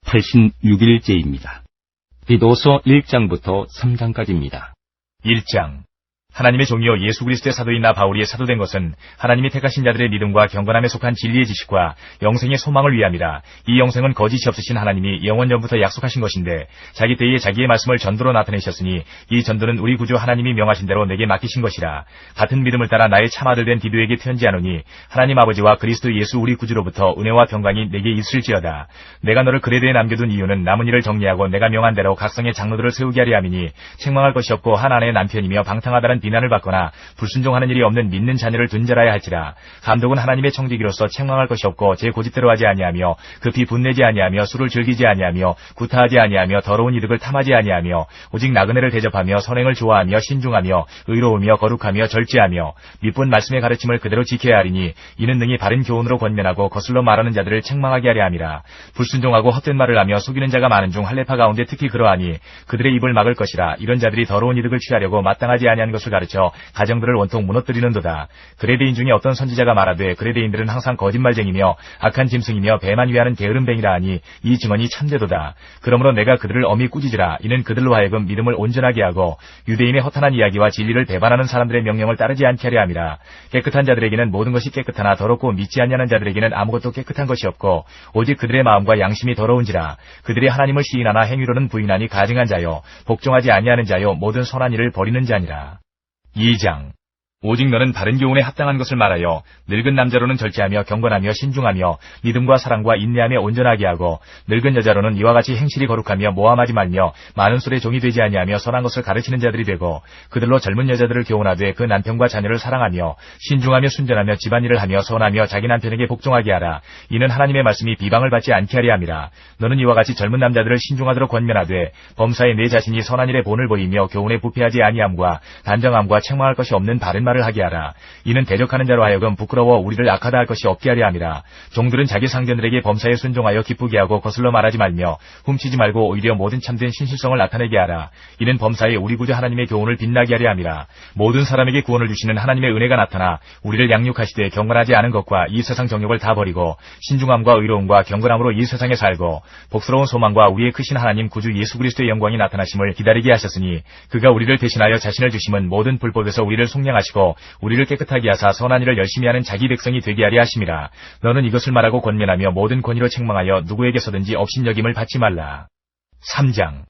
86일째입니다. 디도서 1장부터 3장까지입니다. 1장. 하나님의 종이요 예수 그리스도의 사도인 나 바울이 사도된 것은 하나님이 택하신 자들의 믿음과 경건함에 속한 진리의 지식과 영생의 소망을 위함이라. 이 영생은 거짓이 없으신 하나님이 영원 전부터 약속하신 것인데 자기 때에 자기의 말씀을 전도로 나타내셨으니 이 전도는 우리 구주 하나님이 명하신 대로 내게 맡기신 것이라. 같은 믿음을 따라 나의 참아들 된 디도에게 편지하노니 하나님 아버지와 그리스도 예수 우리 구주로부터 은혜와 평강이 내게 있을지어다. 내가 너를 그레도에 남겨둔 이유는 남은 일을 정리하고 내가 명한 대로 각성의 장로들을 세우게 하려 함이니 책망할 것이 없고 한 아내의 남편이며 방탕하다는 비난을 받거나 불순종하는 일이 없는 믿는 자녀를 둔 자라야 할지라. 감독은 하나님의 청지기로서 책망할 것이 없고 제 고집대로 하지 아니하며 급히 분내지 아니하며 술을 즐기지 아니하며 구타하지 아니하며 더러운 이득을 탐하지 아니하며 오직 나그네를 대접하며 선행을 좋아하며 신중하며 의로우며 거룩하며 절제하며 밑본 말씀의 가르침을 그대로 지켜야 하리니 이는 능히 바른 교훈으로 권면하고 거슬러 말하는 자들을 책망하게 하려 함이라. 불순종하고 헛된 말을 하며 속이는 자가 많은 중 할례파 가운데 특히 그러하니 그들의 입을 막을 것이라. 이런 자들이 더러운 이득을 취하려고 마땅하지 아니한 것을 가르쳐 가정들을 원통 무너뜨리는도다. 그레데인 중에 어떤 선지자가 말하되 그레데인들은 항상 거짓말쟁이며 악한 짐승이며 배만 위하는 게으름뱅이라 하니 이 증언이 참되도다. 그러므로 내가 그들을 엄히 꾸짖으라. 이는 그들로 하여금 믿음을 온전하게 하고 유대인의 허탄한 이야기와 진리를 배반하는 사람들의 명령을 따르지 않게 하려 함이라. 깨끗한 자들에게는 모든 것이 깨끗하나 더럽고 믿지 않냐는 자들에게는 아무것도 깨끗한 것이 없고 오직 그들의 마음과 양심이 더러운지라. 그들이 하나님을 시인하나 행위로는 부인하니 가증한 자요 복종하지 아니하는 자요 모든 선한 일을 버리는 자니라. 2장. 오직 너는 바른 교훈에 합당한 것을 말하여 늙은 남자로는 절제하며 경건하며 신중하며 믿음과 사랑과 인내함에 온전하게 하고 늙은 여자로는 이와 같이 행실이 거룩하며 모함하지 말며 많은 술의 종이 되지 아니하며 선한 것을 가르치는 자들이 되고 그들로 젊은 여자들을 교훈하되 그 남편과 자녀를 사랑하며 신중하며 순전하며 집안일을 하며 선하며 자기 남편에게 복종하게 하라. 이는 하나님의 말씀이 비방을 받지 않게 하려 함이라. 너는 이와 같이 젊은 남자들을 신중하도록 권면하되 범사에 내 자신이 선한 일에 본을 보이며 교훈에 부패하지 아니함과 단정함과 책망할 것이 없는 바른 말을 하게 하라. 이는 대적하는 자로 하여금 부끄러워 우리를 악하다 할 것이 없게 하려 함이라. 종들은 자기 상전들에게 범사에 순종하여 기쁘게 하고 거슬러 말하지 말며 훔치지 말고 오히려 모든 참된 신실성을 나타내게 하라. 이는 범사에 우리 구주 하나님의 교훈을 빛나게 하려 함이라. 모든 사람에게 구원을 주시는 하나님의 은혜가 나타나 우리를 양육하시되 경건하지 않은 것과 이 세상 정욕을 다 버리고 신중함과 의로움과 경건함으로 이 세상에 살고 복스러운 소망과 우리의 크신 하나님 구주 예수 그리스도의 영광이 나타나심을 기다리게 하셨으니 그가 우리를 대신하여 자신을 주심은 모든 불법에서 우리를 속량하시고 우리를 깨끗하게 하사 선한 일을 열심히 하는 자기 백성이 되게 하려 하심이라. 너는 이것을 말하고 권면하며 모든 권위로 책망하여 누구에게서든지 업신여김을 받지 말라. 3장.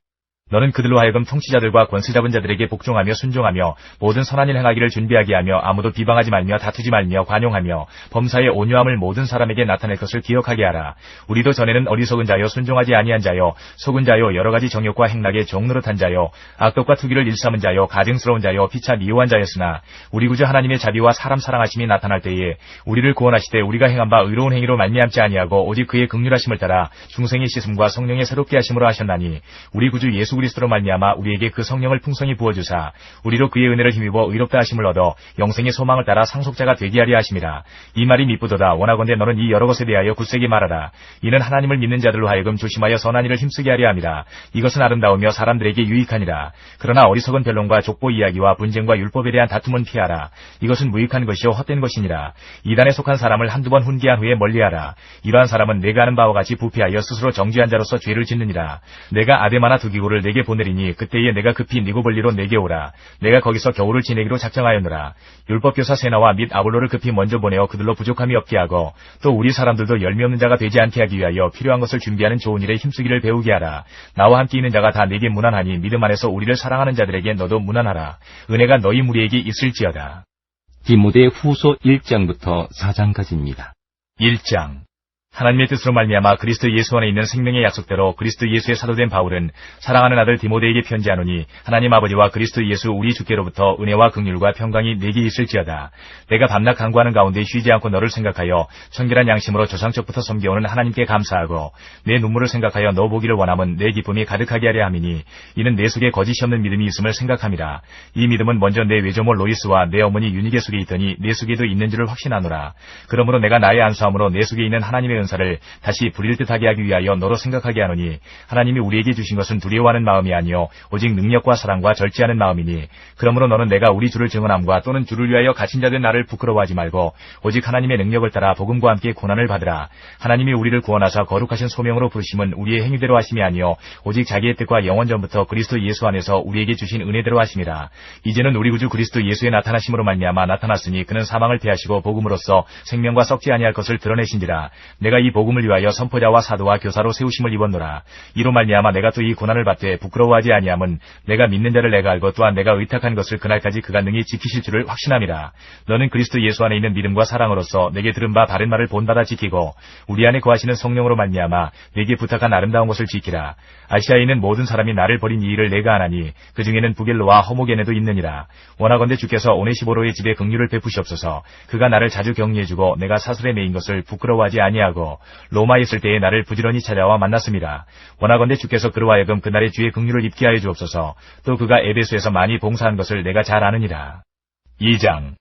너는 그들로 하여금 통치자들과 권세 잡은 자들에게 복종하며 순종하며 모든 선한 일 행하기를 준비하게 하며 아무도 비방하지 말며 다투지 말며 관용하며 범사의 온유함을 모든 사람에게 나타낼 것을 기억하게 하라. 우리도 전에는 어리석은 자요 순종하지 아니한 자요 속은 자요 여러 가지 정욕과 행락에 종노릇한 자요 악독과 투기를 일삼은 자요 가증스러운 자요 피차 미워한 자였으나 우리 구주 하나님의 자비와 사람 사랑하심이 나타날 때에 우리를 구원하시되 우리가 행한 바 의로운 행위로 말미암지 아니하고 오직 그의 긍휼하심을 따라 중생의 씻음과 성령의 새롭게 하심으로 하셨나니 우리 구주 예수 그리스도로 말미암아 우리에게 그 성령을 풍성히 부어주사 우리로 그의 은혜를 힘입어 의롭다 하심을 얻어 영생의 소망을 따라 상속자가 되게 하려 하심이라. 이 말이 미쁘도다. 원하건대 너는 이 여러 것에 대하여 굳세게 말하라. 이는 하나님을 믿는 자들로 하여금 조심하여 선한 일을 힘쓰게 하려 함이라. 이것은 아름다우며 사람들에게 유익하니라. 그러나 어리석은 변론과 족보 이야기와 분쟁과 율법에 대한 다툼은 피하라. 이것은 무익한 것이요 헛된 것이니라. 이단에 속한 사람을 한두 번 훈계한 후에 멀리하라. 이러한 사람은 내가 아는 바와 같이 부패하여 스스로 정죄한 자로서 죄를 짓느니라. 내가 아데마나 두기고를 내게 보내리니 그때에 내가 급히 니고볼리로 내게 오라. 내가 거기서 겨울을 지내기로 작정하였노라. 율법교사 세나와 및 아볼로를 급히 먼저 보내어 그들로 부족함이 없게 하고 또 우리 사람들도 열매 없는 자가 되지 않게 하기 위하여 필요한 것을 준비하는 좋은 일에 힘쓰기를 배우게 하라. 나와 함께 있는 자가 다 내게 무난하니 믿음 안에서 우리를 사랑하는 자들에게 너도 무난하라. 은혜가 너희 무리에게 있을지어다. 디모데 후서 1장부터 4장까지입니다. 1장. 하나님의 뜻으로 말미암아 그리스도 예수 안에 있는 생명의 약속대로 그리스도 예수의 사도된 바울은 사랑하는 아들 디모데에게 편지하노니 하나님 아버지와 그리스도 예수 우리 주께로부터 은혜와 긍휼과 평강이 내게 있을지어다. 내가 밤낮 간구하는 가운데 쉬지 않고 너를 생각하여 청결한 양심으로 조상적부터 섬겨오는 하나님께 감사하고 내 눈물을 생각하여 너 보기를 원함은 내 기쁨이 가득하게 하려 함이니 이는 내 속에 거짓이 없는 믿음이 있음을 생각함이라. 이 믿음은 먼저 내 외조모 로이스와 내 어머니 유니게 속에 있더니 내 속에도 있는 줄을 확신하노라. 그러므로 내가 나의 안수함으로 내 속에 있는 하나님의 권사를 다시 부릴 듯하게 하기 위하여 너로 생각하게 하노니 하나님이 우리에게 주신 것은 두려워하는 마음이 아니요 오직 능력과 사랑과 절제하는 마음이니 그러므로 너는 내가 우리 주를 증언함과 또는 주를 위하여 갇힌 자된 나를 부끄러워하지 말고 오직 하나님의 능력을 따라 복음과 함께 고난을 받으라. 하나님이 우리를 구원하사 거룩하신 소명으로 부르심은 우리의 행위대로 하심이 아니요 오직 자기의 뜻과 영원 전부터 그리스도 예수 안에서 우리에게 주신 은혜대로 하심이라. 이제는 우리 구주 그리스도 예수의 나타나심으로 말미암아 나타났으니 그는 사망을 패하시고 복음으로써 생명과 썩지 아니할 것을 드러내신지라. 내가 이 복음을 위하여 선포자와 사도와 교사로 세우심을 입었노라. 이로 말미암아 내가 또 이 고난을 받되 부끄러워하지 아니함은 내가 믿는 자를 내가 알고 또한 내가 의탁한 것을 그날까지 그가 능히 지키실 줄을 확신함이라. 너는 그리스도 예수 안에 있는 믿음과 사랑으로서 내게 들은 바 바른 말을 본받아 지키고 우리 안에 거하시는 성령으로 말미암아 내게 부탁한 아름다운 것을 지키라. 아시아에 있는 모든 사람이 나를 버린 이 일을 내가 아나니 그 중에는 부겔로와 허모게네도 있느니라. 원하건대 주께서 오네시보로의 집에 긍휼을 베푸시옵소서. 그가 나를 자주 격려해주고 내가 사슬에 매인 것을 부끄러워하지 아니하고 로마에 있을 때에 나를 부지런히 찾아와 만났음이라. 원하건대 주께서 그로 하여금 그날의 주의 긍휼을 입게 하여 주옵소서. 또 그가 에베소에서 많이 봉사한 것을 내가 잘 아느니라. 2장.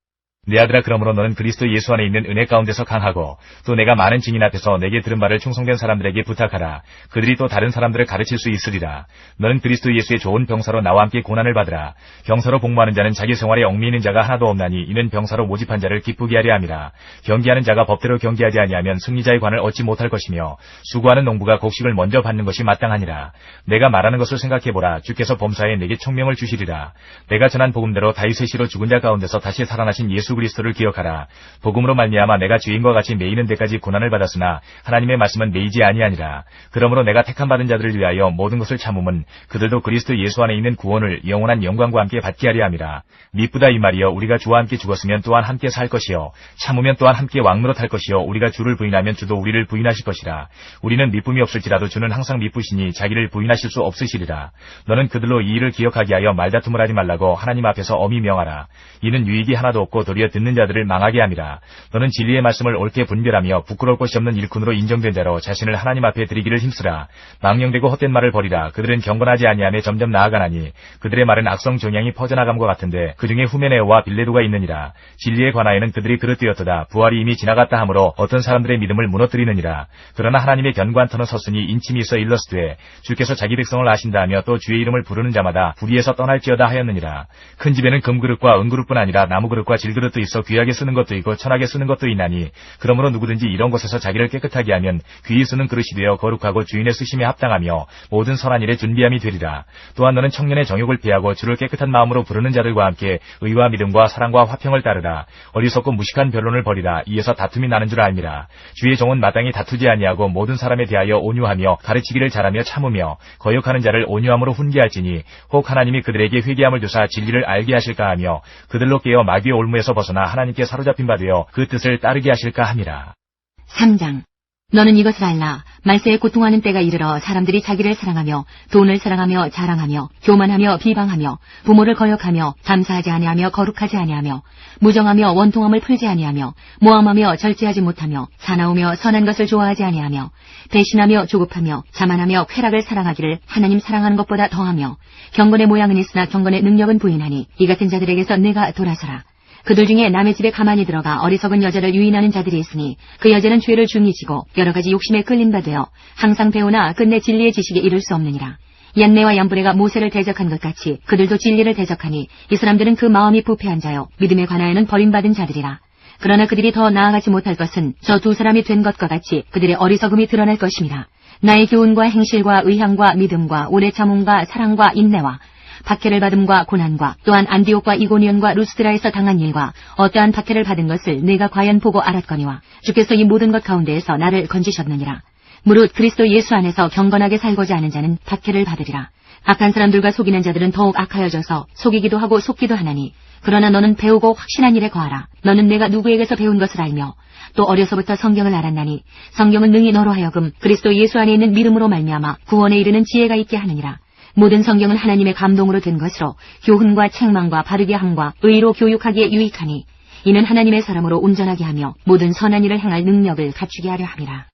내 아들아, 그러므로 너는 그리스도 예수 안에 있는 은혜 가운데서 강하고 또 내가 많은 증인 앞에서 내게 들은 바를 충성된 사람들에게 부탁하라. 그들이 또 다른 사람들을 가르칠 수 있으리라. 너는 그리스도 예수의 좋은 병사로 나와 함께 고난을 받으라. 병사로 복무하는 자는 자기 생활에 얽매이는 자가 하나도 없나니 이는 병사로 모집한 자를 기쁘게 하려 함이라. 경기하는 자가 법대로 경기하지 아니하면 승리자의 관을 얻지 못할 것이며 수고하는 농부가 곡식을 먼저 받는 것이 마땅하니라. 내가 말하는 것을 생각해보라. 주께서 범사에 내게 총명을 주시리라. 내가 전한 복음대로 다윗의 시로 죽은 자 가운데서 다시 살아나신 예수 그리스도를 기억하라. 복음으로 말미암아 내가 주인과 같이 매이는 데까지 고난을 받았으나 하나님의 말씀은 매이지 아니하니라. 그러므로 내가 택함 받은 자들을 위하여 모든 것을 참음은 그들도 그리스도 예수 안에 있는 구원을 영원한 영광과 함께 받게 하려 함이라. 미쁘다 이 말이여, 우리가 주와 함께 죽었으면 또한 함께 살 것이요 참으면 또한 함께 왕노릇 할 것이요 우리가 주를 부인하면 주도 우리를 부인하실 것이라. 우리는 미쁨이 없을지라도 주는 항상 미쁘시니 자기를 부인하실 수 없으시리라. 너는 그들로 이 일을 기억하게 하여 말다툼을 하지 말라고 하나님 앞에서 엄히 명하라. 이는 유익이 하나도 없고 도리어 듣는 자들을 망하게 함이라. 너는 진리의 말씀을 옳게 분별하며 부끄러울 것이 없는 일꾼으로 인정된 자로 자신을 하나님 앞에 드리기를 힘쓰라. 망령되고 헛된 말을 버리라. 그들은 경건하지 아니하며 점점 나아가나니 그들의 말은 악성 종양이 퍼져나감과 같은데 그 중에 후메네오와 빌레도가 있느니라. 진리에 관하여는 그들이 그릇되었도다. 부활이 이미 지나갔다 하므로 어떤 사람들의 믿음을 무너뜨리느니라. 그러나 하나님의 견고한 터는 섰으니 인침이 있어 일러스되 주께서 자기 백성을 아신다 하며 또 주의 이름을 부르는 자마다 불의에서 떠날지어다 하였느니라. 큰 집에는 금그릇과 은그릇뿐 아니라 나무그릇과 질그릇도 있어 귀하게 쓰는 것도 있고 천하게 쓰는 것도 있나니 그러므로 누구든지 이런 것에서 자기를 깨끗하게 하면 귀히 쓰는 그릇이 되어 거룩하고 주인의 쓰심에 합당하며 모든 선한 일에 준비함이 되리라. 또한 너는 청년의 정욕을 피하고 주를 깨끗한 마음으로 부르는 자들과 함께 의와 믿음과 사랑과 화평을 따르라. 어리석고 무식한 변론을 버리라. 이에서 다툼이 나는 줄 알미라. 주의 종은 마땅히 다투지 아니하고 모든 사람에 대하여 온유하며 가르치기를 잘하며 참으며 거역하는 자를 온유함으로 훈계할지니 혹 하나님이 그들에게 회개함을 주사 진리를 알게 하실까 하며 그들로 깨어 마귀의 올무에서 벗어나 하나님께 사로잡힌 바 되어 그 뜻을 따르게 하실까 함이라. 3장. 너는 이것을 알라. 말세에 고통하는 때가 이르러 사람들이 자기를 사랑하며 돈을 사랑하며 자랑하며 교만하며 비방하며 부모를 거역하며 감사하지 아니하며 거룩하지 아니하며 무정하며 원통함을 풀지 아니하며 모함하며 절제하지 못하며 사나우며 선한 것을 좋아하지 아니하며 배신하며 조급하며 자만하며 쾌락을 사랑하기를 하나님 사랑하는 것보다 더하며 경건의 모양은 있으나 경건의 능력은 부인하니 이 같은 자들에게서 내가 돌아서라. 그들 중에 남의 집에 가만히 들어가 어리석은 여자를 유인하는 자들이 있으니 그 여자는 죄를 중히 지고 여러 가지 욕심에 끌린 바 되어 항상 배우나 끝내 진리의 지식에 이를 수 없느니라. 얀네와 얀브레가 모세를 대적한 것 같이 그들도 진리를 대적하니 이 사람들은 그 마음이 부패한 자요 믿음에 관하여는 버림받은 자들이라. 그러나 그들이 더 나아가지 못할 것은 저 두 사람이 된 것과 같이 그들의 어리석음이 드러날 것임이라. 나의 교훈과 행실과 의향과 믿음과 오래 참음과 사랑과 인내와 박해를 받음과 고난과 또한 안디옥과 이고니온과 루스드라에서 당한 일과 어떠한 박해를 받은 것을 내가 과연 보고 알았거니와 주께서 이 모든 것 가운데에서 나를 건지셨느니라. 무릇 그리스도 예수 안에서 경건하게 살고자 하는 자는 박해를 받으리라. 악한 사람들과 속이는 자들은 더욱 악하여져서 속이기도 하고 속기도 하나니 그러나 너는 배우고 확신한 일에 거하라. 너는 내가 누구에게서 배운 것을 알며 또 어려서부터 성경을 알았나니 성경은 능히 너로 하여금 그리스도 예수 안에 있는 믿음으로 말미암아 구원에 이르는 지혜가 있게 하느니라. 모든 성경은 하나님의 감동으로 된 것으로 교훈과 책망과 바르게 함과 의로 교육하기에 유익하니 이는 하나님의 사람으로 온전하게 하며 모든 선한 일을 행할 능력을 갖추게 하려 함이라.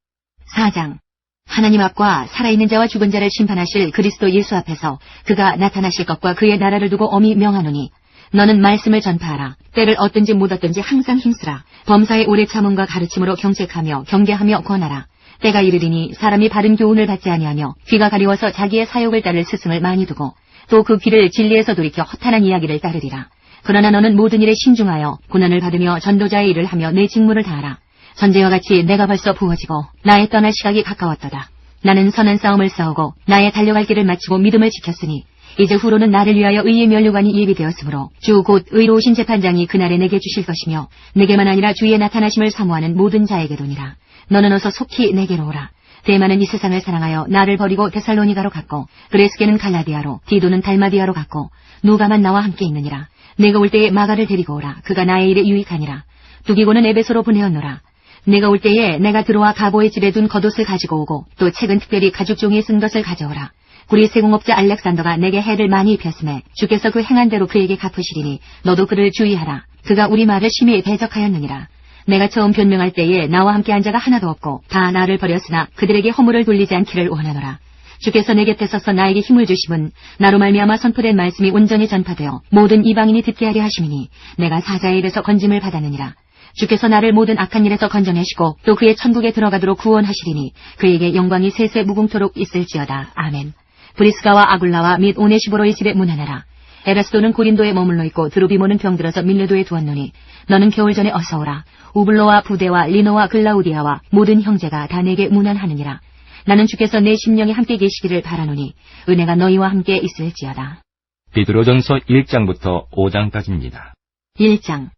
4장. 하나님 앞과 살아있는 자와 죽은 자를 심판하실 그리스도 예수 앞에서 그가 나타나실 것과 그의 나라를 두고 엄히 명하노니 너는 말씀을 전파하라. 때를 얻든지 못 얻든지 항상 힘쓰라. 범사의 오래 참음과 가르침으로 경책하며 경계하며 권하라. 때가 이르리니 사람이 바른 교훈을 받지 아니하며 귀가 가리워서 자기의 사욕을 따를 스승을 많이 두고 또 그 귀를 진리에서 돌이켜 허탄한 이야기를 따르리라. 그러나 너는 모든 일에 신중하여 고난을 받으며 전도자의 일을 하며 내 직무를 다하라. 전제와 같이 내가 벌써 부어지고 나의 떠날 시각이 가까웠도다. 나는 선한 싸움을 싸우고 나의 달려갈 길을 마치고 믿음을 지켰으니 이제 후로는 나를 위하여 의의 면류관이 예비되었으므로 주 곧 의로우신 재판장이 그날에 내게 주실 것이며 내게만 아니라 주의 나타나심을 사모하는 모든 자에게도니라. 너는 어서 속히 내게로 오라. 데마는 이 세상을 사랑하여 나를 버리고 데살로니가로 갔고 그레스게는 갈라디아로 디도는 달마디아로 갔고 누가만 나와 함께 있느니라. 내가 올 때에 마가를 데리고 오라. 그가 나의 일에 유익하니라. 두기고는 에베소로 보내었노라. 내가 올 때에 내가 들어와 가보의 집에 둔 겉옷을 가지고 오고 또 책은 특별히 가죽 종이에 쓴 것을 가져오라. 구리 세공업자 알렉산더가 내게 해를 많이 입혔음에 주께서 그 행한 대로 그에게 갚으시리니 너도 그를 주의하라. 그가 우리 말을 심히 대적하였느니라. 내가 처음 변명할 때에 나와 함께 한 자가 하나도 없고 다 나를 버렸으나 그들에게 허물을 돌리지 않기를 원하노라. 주께서 내 곁에 서서 나에게 힘을 주심은 나로 말미암아 선포된 말씀이 온전히 전파되어 모든 이방인이 듣게 하려 하심이니 내가 사자의 입에서 건짐을 받았느니라. 주께서 나를 모든 악한 일에서 건져내시고 또 그의 천국에 들어가도록 구원하시리니 그에게 영광이 세세 무궁토록 있을지어다. 아멘. 브리스가와 아굴라와 및 오네시보로의 집에 문안하라. 에라스도는 고린도에 머물러 있고 드로비모는 병들어서 밀레도에 두었노니 너는 겨울 전에 어서 오라. 우블로와 부데와 리노와 글라우디아와 모든 형제가 다 내게 문안하느니라. 나는 주께서 내 심령에 함께 계시기를 바라노니 은혜가 너희와 함께 있을지어다. 베드로전서 1장부터 5장까지입니다. 1장.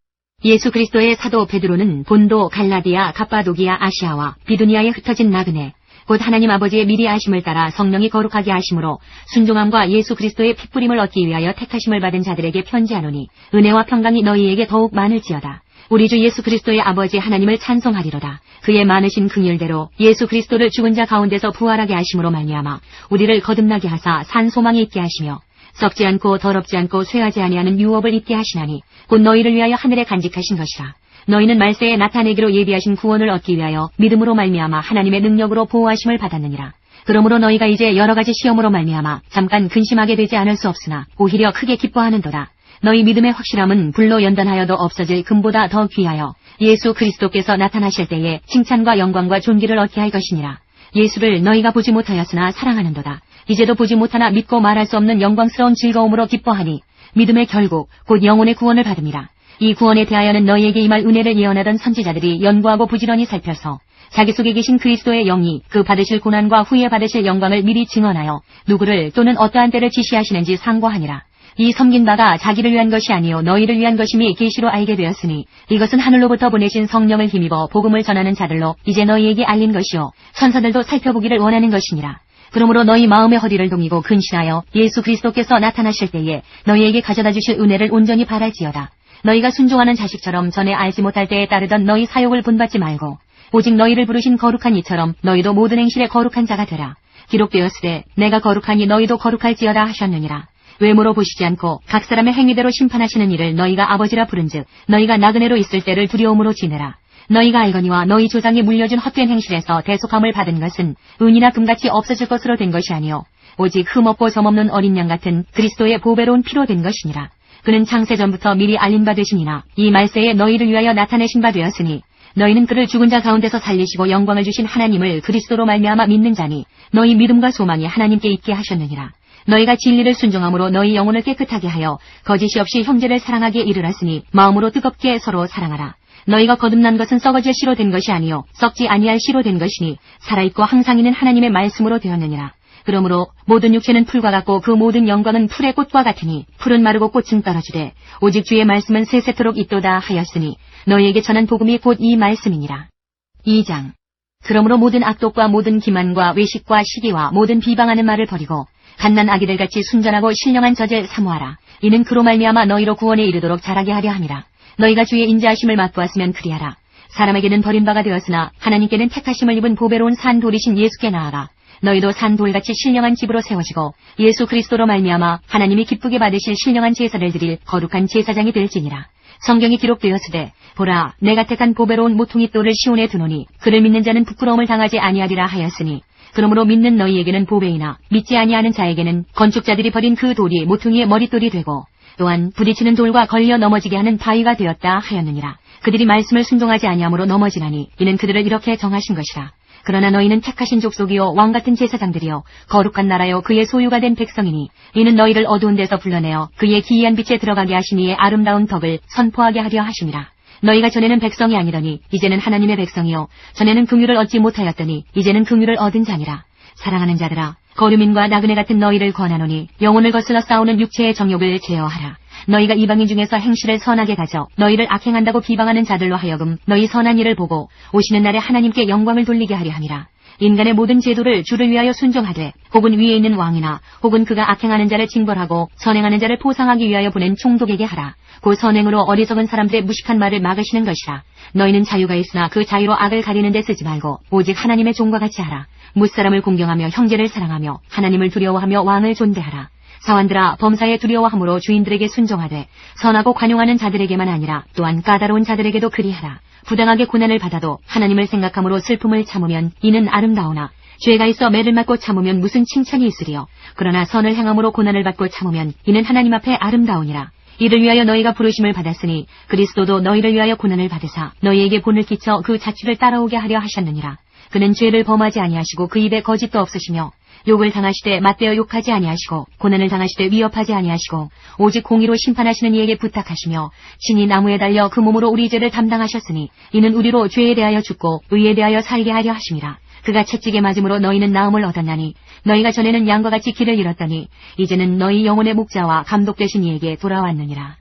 예수 그리스도의 사도 베드로는 본도, 갈라디아, 갑바도기아, 아시아와 비두니아에 흩어진 나그네 곧 하나님 아버지의 미리 아심을 따라 성령이 거룩하게 하심으로 순종함과 예수 그리스도의 핏부림을 얻기 위하여 택하심을 받은 자들에게 편지하노니 은혜와 평강이 너희에게 더욱 많을지어다. 우리 주 예수 그리스도의 아버지 하나님을 찬송하리로다. 그의 많으신 긍휼대로 예수 그리스도를 죽은 자 가운데서 부활하게 하심으로 말미암아 우리를 거듭나게 하사 산 소망이 있게 하시며 썩지 않고 더럽지 않고 쇠하지 아니하는 유업을 입게 하시나니 곧 너희를 위하여 하늘에 간직하신 것이라. 너희는 말세에 나타내기로 예비하신 구원을 얻기 위하여 믿음으로 말미암아 하나님의 능력으로 보호하심을 받았느니라. 그러므로 너희가 이제 여러 가지 시험으로 말미암아 잠깐 근심하게 되지 않을 수 없으나 오히려 크게 기뻐하는도다. 너희 믿음의 확실함은 불로 연단하여도 없어질 금보다 더 귀하여 예수 그리스도께서 나타나실 때에 칭찬과 영광과 존귀를 얻게 할 것이니라. 예수를 너희가 보지 못하였으나 사랑하는도다. 이제도 보지 못하나 믿고 말할 수 없는 영광스러운 즐거움으로 기뻐하니 믿음의 결국 곧 영혼의 구원을 받음이라. 이 구원에 대하여는 너희에게 임할 은혜를 예언하던 선지자들이 연구하고 부지런히 살펴서 자기 속에 계신 그리스도의 영이 그 받으실 고난과 후에 받으실 영광을 미리 증언하여 누구를 또는 어떠한 때를 지시하시는지 상고하니라. 이 섬긴 바가 자기를 위한 것이 아니요 너희를 위한 것임이 계시로 알게 되었으니 이것은 하늘로부터 보내신 성령을 힘입어 복음을 전하는 자들로 이제 너희에게 알린 것이요 천사들도 살펴보기를 원하는 것이니라. 그러므로 너희 마음의 허리를 동이고 근신하여 예수 그리스도께서 나타나실 때에 너희에게 가져다 주실 은혜를 온전히 바랄지어다. 너희가 순종하는 자식처럼 전에 알지 못할 때에 따르던 너희 사욕을 본받지 말고 오직 너희를 부르신 거룩한 이처럼 너희도 모든 행실에 거룩한 자가 되라. 기록되었으되 내가 거룩하니 너희도 거룩할지어다 하셨느니라. 외모로 보시지 않고 각 사람의 행위대로 심판하시는 이를 너희가 아버지라 부른즉 너희가 나그네로 있을 때를 두려움으로 지내라. 너희가 알거니와 너희 조상이 물려준 헛된 행실에서 대속함을 받은 것은 은이나 금같이 없어질 것으로 된 것이 아니요 오직 흠없고 점없는 어린 양 같은 그리스도의 보배로운 피로 된 것이니라. 그는 창세전부터 미리 알린 바 되시니나 이 말세에 너희를 위하여 나타내신 바 되었으니 너희는 그를 죽은 자 가운데서 살리시고 영광을 주신 하나님을 그리스도로 말미암아 믿는 자니 너희 믿음과 소망이 하나님께 있게 하셨느니라. 너희가 진리를 순종함으로 너희 영혼을 깨끗하게 하여 거짓이 없이 형제를 사랑하기에 이르렀으니 마음으로 뜨겁게 서로 사랑하라. 너희가 거듭난 것은 썩어질 씨로 된 것이 아니요 썩지 아니할 씨로 된 것이니 살아있고 항상 있는 하나님의 말씀으로 되었느니라. 그러므로 모든 육체는 풀과 같고 그 모든 영광은 풀의 꽃과 같으니 풀은 마르고 꽃은 떨어지되 오직 주의 말씀은 세세토록 있도다 하였으니 너희에게 전한 복음이 곧 이 말씀이니라. 2장. 그러므로 모든 악독과 모든 기만과 외식과 시기와 모든 비방하는 말을 버리고 갓난 아기들같이 순전하고 신령한 젖을 사모하라. 이는 그로 말미암아 너희로 구원에 이르도록 자라게 하려 함이라. 너희가 주의 인자하심을 맛보았으면 그리하라. 사람에게는 버림바가 되었으나 하나님께는 택하심을 입은 보배로운 산 돌이신 예수께 나아가 너희도 산 돌같이 신령한 집으로 세워지고 예수 그리스도로 말미암아 하나님이 기쁘게 받으실 신령한 제사를 드릴 거룩한 제사장이 될지니라. 성경이 기록되었으되 보라 내가 택한 보배로운 모퉁이 돌을 시온에 두노니 그를 믿는 자는 부끄러움을 당하지 아니하리라 하였으니 그러므로 믿는 너희에게는 보배이나 믿지 아니하는 자에게는 건축자들이 버린 그 돌이 모퉁이의 머릿돌이 되고 또한 부딪히는 돌과 걸려 넘어지게 하는 바위가 되었다 하였느니라. 그들이 말씀을 순종하지 아니함으로 넘어지나니 이는 그들을 이렇게 정하신 것이라. 그러나 너희는 택하신 족속이요 왕같은 제사장들이요 거룩한 나라요 그의 소유가 된 백성이니 이는 너희를 어두운 데서 불러내어 그의 기이한 빛에 들어가게 하신 이의 아름다운 덕을 선포하게 하려 하심이라. 너희가 전에는 백성이 아니더니 이제는 하나님의 백성이요 전에는 긍휼을 얻지 못하였더니 이제는 긍휼을 얻은 자니라. 사랑하는 자들아, 거류민과 나그네 같은 너희를 권하노니 영혼을 거슬러 싸우는 육체의 정욕을 제어하라. 너희가 이방인 중에서 행실을 선하게 가져 너희를 악행한다고 비방하는 자들로 하여금 너희 선한 일을 보고 오시는 날에 하나님께 영광을 돌리게 하려 함이라. 인간의 모든 제도를 주를 위하여 순종하되 혹은 위에 있는 왕이나 혹은 그가 악행하는 자를 징벌하고 선행하는 자를 보상하기 위하여 보낸 총독에게 하라. 그 선행으로 어리석은 사람들의 무식한 말을 막으시는 것이라. 너희는 자유가 있으나 그 자유로 악을 가리는 데 쓰지 말고 오직 하나님의 종과 같이 하라. 무사람을 공경하며 형제를 사랑하며 하나님을 두려워하며 왕을 존대하라. 사환들아, 범사에 두려워함으로 주인들에게 순종하되 선하고 관용하는 자들에게만 아니라 또한 까다로운 자들에게도 그리하라. 부당하게 고난을 받아도 하나님을 생각함으로 슬픔을 참으면 이는 아름다우나 죄가 있어 매를 맞고 참으면 무슨 칭찬이 있으리요. 그러나 선을 행함으로 고난을 받고 참으면 이는 하나님 앞에 아름다우니라. 이를 위하여 너희가 부르심을 받았으니 그리스도도 너희를 위하여 고난을 받으사 너희에게 본을 끼쳐 그 자취를 따라오게 하려 하셨느니라. 그는 죄를 범하지 아니하시고 그 입에 거짓도 없으시며 욕을 당하시되 맞대어 욕하지 아니하시고 고난을 당하시되 위협하지 아니하시고 오직 공의로 심판하시는 이에게 부탁하시며 친히 나무에 달려 그 몸으로 우리 죄를 담당하셨으니 이는 우리로 죄에 대하여 죽고 의에 대하여 살게 하려 하심이라. 그가 채찍에 맞음으로 너희는 나음을 얻었나니 너희가 전에는 양과 같이 길을 잃었더니 이제는 너희 영혼의 목자와 감독 되신 이에게 돌아왔느니라.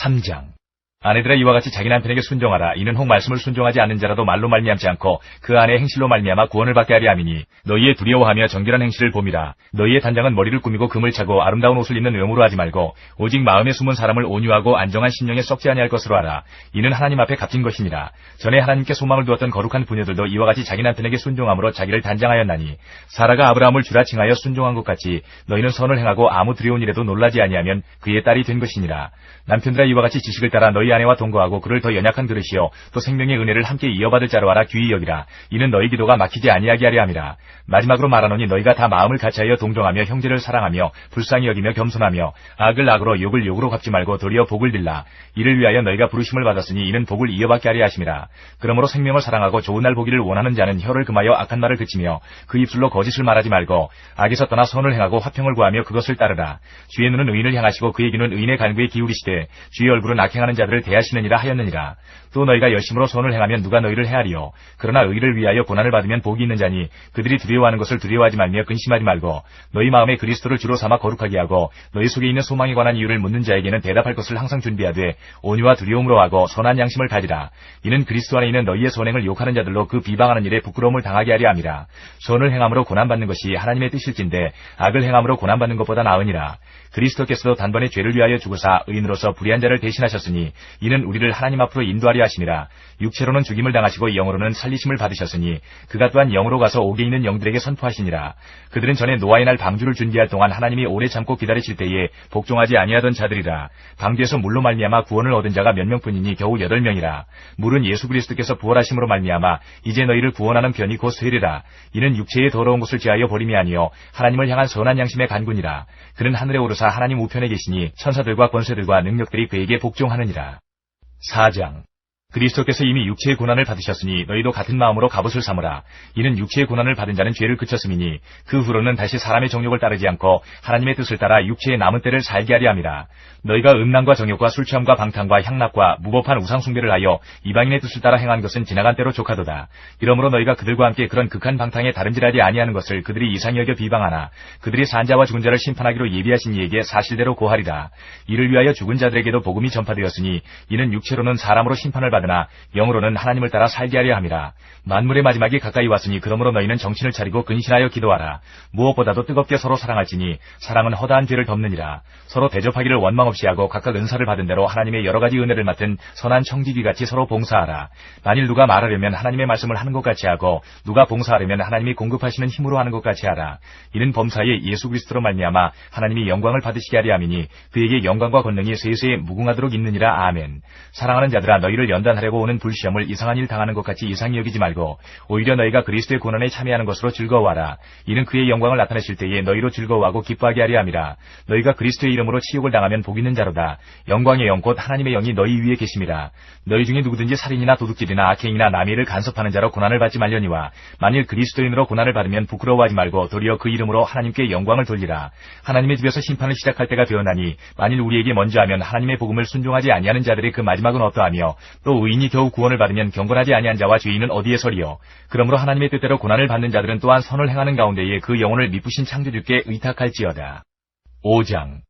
3장. 아내들아, 이와 같이 자기 남편에게 순종하라. 이는 혹 말씀을 순종하지 않는 자라도 말로 말미암지 않고 그 안에 행실로 말미암아 구원을 받게 하려 함이니 너희의 두려워하며 정결한 행실을 봄이라. 너희의 단장은 머리를 꾸미고 금을 차고 아름다운 옷을 입는 외모로 하지 말고 오직 마음에 숨은 사람을 온유하고 안정한 심령에 썩지 아니할 것으로 하라. 이는 하나님 앞에 값진 것이니라. 전에 하나님께 소망을 두었던 거룩한 부녀들도 이와 같이 자기 남편에게 순종함으로 자기를 단장하였나니 사라가 아브라함을 주라 칭하여 순종한 것 같이 너희는 선을 행하고 아무 두려운 일에도 놀라지 아니하면 그의 딸이 된 것이니라. 남편들아, 이와 같이 지식을 따라 너희 아내와 동거하고 그를 더 연약한 그릇이요 또 생명의 은혜를 함께 이어받을 자로 하라. 귀히 여기라. 이는 너희 기도가 막히지 아니하게 하려 함이라. 마지막으로 말하노니 너희가 다 마음을 같이하여 동정하며 형제를 사랑하며 불쌍히 여기며 겸손하며 악을 악으로 욕을 욕으로 갚지 말고 도리어 복을 빌라. 이를 위하여 너희가 부르심을 받았으니 이는 복을 이어받게 하려 하심이라. 그러므로 생명을 사랑하고 좋은 날 보기를 원하는 자는 혀를 금하여 악한 말을 그치며 그 입술로 거짓을 말하지 말고 악에서 떠나 선을 행하고 화평을 구하며 그것을 따르라. 주의 눈은 의인을 향하시고 그의 귀는 의인의 간구에 기울이시되 주의 얼굴은 악행하는 자들을 대하시느니라 하였느니라. 또 너희가 열심으로 선을 행하면 누가 너희를 헤아리요. 그러나 의를 위하여 고난을 받으면 복이 있는 자니 그들이 두려워하는 것을 두려워하지 말며 근심하지 말고 너희 마음에 그리스도를 주로 삼아 거룩하게 하고 너희 속에 있는 소망에 관한 이유를 묻는 자에게는 대답할 것을 항상 준비하되 온유와 두려움으로 하고 선한 양심을 가지라. 이는 그리스도 안에 있는 너희의 선행을 욕하는 자들로 그 비방하는 일에 부끄러움을 당하게 하려 함이라. 선을 행함으로 고난받는 것이 하나님의 뜻일진데 악을 행함으로 고난받는 것보다 나으니라. 그리스도께서도 단번에 죄를 위하여 죽으사 의인으로서 불의한 자를 대신하셨으니 이는 우리를 하나님 앞으로 인도하려 하심이라. 육체로는 죽임을 당하시고 영으로는 살리심을 받으셨으니 그가 또한 영으로 가서 옥에 있는 영들에게 선포하시니라. 그들은 전에 노아의 날 방주를 준비할 동안 하나님이 오래 참고 기다리실 때에 복종하지 아니하던 자들이라. 방주에서 물로 말미암아 구원을 얻은 자가 몇 명뿐이니 겨우 8명이라. 물은 예수 그리스도께서 부활하심으로 말미암아 이제 너희를 구원하는 편이 곧 쇠리라. 이는 육체의 더러운 것을 제하여 버림이 아니요 하나님을 향한 선한 양심의 간군이라. 그는 하늘에 오르사 하나님 우편에 계시니 천사들과 권세들과 능력들이 그에게 복종하느니라. 4장. 그리스도께서 이미 육체의 고난을 받으셨으니 너희도 같은 마음으로 갑옷을 삼으라. 이는 육체의 고난을 받은 자는 죄를 그쳤음이니 그 후로는 다시 사람의 정욕을 따르지 않고 하나님의 뜻을 따라 육체의 남은 때를 살게 하려 함이라. 너희가 음란과 정욕과 술취함과 방탕과 향락과 무법한 우상숭배를 하여 이방인의 뜻을 따라 행한 것은 지나간 때로 족하도다. 이러므로 너희가 그들과 함께 그런 극한 방탕에 다름질하지 아니하는 것을 그들이 이상히 여겨 비방하나 그들이 산자와 죽은 자를 심판하기로 예비하신 이에게 사실대로 고하리라. 이를 위하여 죽은 자들에게도 복음이 전파되었으니 이는 육체로는 사람으로 심판을 받으나 영으로는 하나님을 따라 살게 하려 함이라. 만물의 마지막이 가까이 왔으니 그러므로 너희는 정신을 차리고 근신하여 기도하라. 무엇보다도 뜨겁게 서로 사랑할지니 사랑은 허다한 죄를 덮느니라. 서로 대접하기를 원망 없이 하고 각각 은사를 받은 대로 하나님의 여러 가지 은혜를 맡은 선한 청지기같이 서로 봉사하라. 만일 누가 말하려면 하나님의 말씀을 하는 것 같이 하고 누가 봉사하려면 하나님이 공급하시는 힘으로 하는 것 같이 하라. 이는 범사에 예수 그리스도로 말미암아 하나님이 영광을 받으시게 하려 함이니 그에게 영광과 권능이 세세에 무궁하도록 있느니라. 아멘. 사랑하는 자들아, 너희를 연단 판단하려고 오는 불시험을 이상한 일 당하는 것 같이 이상히 여기지 말고 오히려 너희가 그리스도의 고난에 참여하는 것으로 즐거워하라. 이는 그의 영광을 나타내실 때에 너희로 즐거워하고 기뻐하게 하려 함이라. 너희가 그리스도의 이름으로 치욕을 당하면 복 있는 자로다. 영광의 영 곧 하나님의 영이 너희 위에 계심이라. 너희 중에 누구든지 살인이나 도둑질이나 악행이나 남의 일을 간섭하는 자로 고난을 받지 말려니와 만일 그리스도인으로 고난을 받으면 부끄러워하지 말고 도리어 그 이름으로 하나님께 영광을 돌리라. 하나님의 집에서 심판을 시작할 때가 되었나니 만일 우리에게 먼저 하면 하나님의 복음을 순종하지 아니하는 자들의 그 마지막은 어떠하며 또 의인이 겨우 구원을 받으면 경건하지 아니한 자와 죄인은 어디에 서리요. 그러므로 하나님의 뜻대로 고난을 받는 자들은 또한 선을 행하는 가운데에 그 영혼을 미쁘신 창조주께 의탁할지어다. 5장.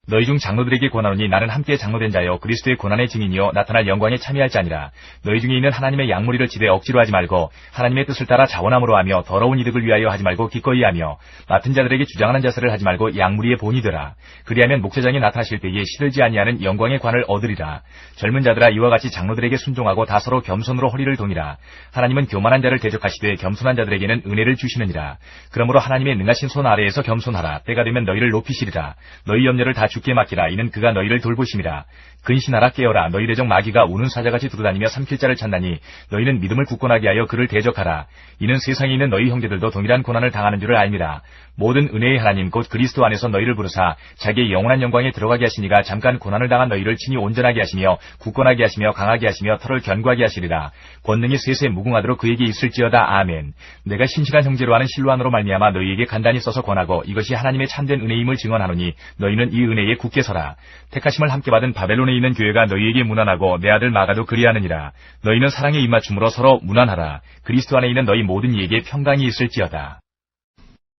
너희 중 장로들에게 권하노니 나는 함께 장로된 자여 그리스도의 고난의 증인이요 나타날 영광에 참여할 자니라. 너희 중에 있는 하나님의 양무리를 지되 억지로 하지 말고 하나님의 뜻을 따라 자원함으로 하며 더러운 이득을 위하여 하지 말고 기꺼이 하며 맡은 자들에게 주장하는 자세를 하지 말고 양무리의 본이 되라. 그리하면 목자장이 나타나실 때에 시들지 아니하는 영광의 관을 얻으리라. 젊은 자들아 이와 같이 장로들에게 순종하고 다 서로 겸손으로 허리를 동이라. 하나님은 교만한 자를 대적하시되 겸손한 자들에게는 은혜를 주시느니라. 그러므로 하나님의 능하신 손 아래에서 겸손하라. 때가 되면 너희를 높이시리라. 너희 염려를 다 주께 맡기라. 이는 그가 너희를 돌보심이라. 근신하라 깨어라. 너희 대적 마귀가 우는 사자같이 두루다니며 삼킬 자를 찾나니 너희는 믿음을 굳건하게 하여 그를 대적하라. 이는 세상에 있는 너희 형제들도 동일한 고난을 당하는 줄을 알미라. 모든 은혜의 하나님 곧 그리스도 안에서 너희를 부르사 자기의 영원한 영광에 들어가게 하시니가 잠깐 고난을 당한 너희를 친히 온전하게 하시며 굳건하게 하시며 강하게 하시며 털을 견고하게 하시리라. 권능이 셋에 무궁하도록 그에게 있을지어다. 아멘. 내가 신실한 형제로 하는 실로안으로 말미암아 너희에게 간단히 써서 권하고 이것이 하나님의 참된 은혜임을 증언하노니 너희는 이 은혜에 굳게 서라. 택하심을 함께 받은 바벨론에 있는 교회가 너희에게 문안하고 내 아들 마가도 그리하느니라. 너희는 사랑의 입맞춤으로 서로 문안하라. 그리스도 안에 있는 너희 모든 이에게 평강이 있을지어다.